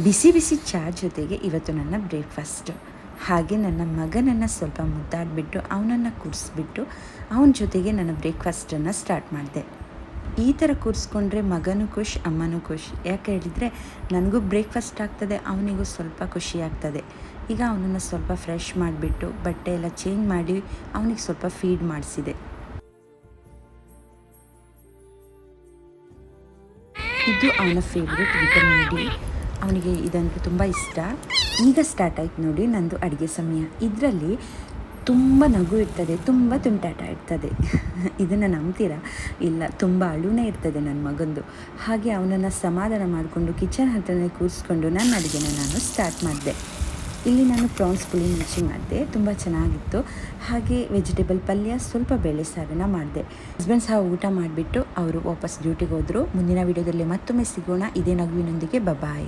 ಬಿಸಿ ಬಿಸಿ ಚಹಾ ಜೊತೆಗೆ ಇವತ್ತು ನನ್ನ ಬ್ರೇಕ್ಫಾಸ್ಟ್. ಹಾಗೆ ನನ್ನ ಮಗನನ್ನು ಸ್ವಲ್ಪ ಮುದ್ದಾಡಿಬಿಟ್ಟು ಅವನನ್ನು ಕೂರಿಸ್ಬಿಟ್ಟು ಅವನ ಜೊತೆಗೆ ನನ್ನ ಬ್ರೇಕ್ಫಾಸ್ಟನ್ನು ಸ್ಟಾರ್ಟ್ ಮಾಡಿದೆ. ಈ ಥರ ಕೂರಿಸ್ಕೊಂಡ್ರೆ ಮಗನೂ ಖುಷಿ, ಅಮ್ಮನೂ ಖುಷಿ. ಯಾಕೆ ಹೇಳಿದರೆ ನನಗೂ ಬ್ರೇಕ್ಫಾಸ್ಟ್ ಆಗ್ತದೆ, ಅವನಿಗೂ ಸ್ವಲ್ಪ ಖುಷಿ ಆಗ್ತದೆ. ಈಗ ಅವನನ್ನು ಸ್ವಲ್ಪ ಫ್ರೆಶ್ ಮಾಡಿಬಿಟ್ಟು ಬಟ್ಟೆ ಎಲ್ಲ ಚೇಂಜ್ ಮಾಡಿ ಅವನಿಗೆ ಸ್ವಲ್ಪ ಫೀಡ್ ಮಾಡಿಸಿದೆ. ಇದು ಅವನ ಫೇವ್ರೆಟ್ ವಿಟಮಿನ್ ಡಿ. ಅವನಿಗೆ ಇದಂದರೆ ತುಂಬ ಇಷ್ಟ. ಈಗ ಸ್ಟಾರ್ಟ್ ಆಯ್ತು ನೋಡಿ ನಂದು ಅಡುಗೆ ಸಮಯ. ಇದರಲ್ಲಿ ತುಂಬ ನಗು ಇರ್ತದೆ, ತುಂಬ ತುಂಟಾಟ ಇರ್ತದೆ. ಇದನ್ನು ನಂಬ್ತೀರಾ? ಇಲ್ಲ, ತುಂಬ ಅಳುನೇ ಇರ್ತದೆ ನನ್ನ ಮಗಂದು. ಹಾಗೆ ಅವನನ್ನು ಸಮಾಧಾನ ಮಾಡಿಕೊಂಡು ಕಿಚನ್ ಹತ್ರನೇ ಕೂರಿಸ್ಕೊಂಡು ನನ್ನ ಅಡುಗೆನ ನಾನು ಸ್ಟಾರ್ಟ್ ಮಾಡಿದೆ. ಇಲ್ಲಿ ನಾನು ಪ್ರಾನ್ಸ್ ಪುಳಿ ಮಿರ್ಚಿ ಮಾಡಿದೆ, ತುಂಬ ಚೆನ್ನಾಗಿತ್ತು. ಹಾಗೆ ವೆಜಿಟೇಬಲ್ ಪಲ್ಯ, ಸ್ವಲ್ಪ ಬೇಳೆ ಸಾರನ್ನು ಮಾಡಿದೆ. ಹಸ್ಬೆಂಡ್ ಸಹ ಊಟ ಮಾಡಿಬಿಟ್ಟು ಅವರು ವಾಪಸ್ ಡ್ಯೂಟಿಗೆ ಹೋದರು. ಮುಂದಿನ ವಿಡಿಯೋದಲ್ಲಿ ಮತ್ತೊಮ್ಮೆ ಸಿಗೋಣ ಇದೇ ನಗುವಿನೊಂದಿಗೆ. ಬಾಯ್.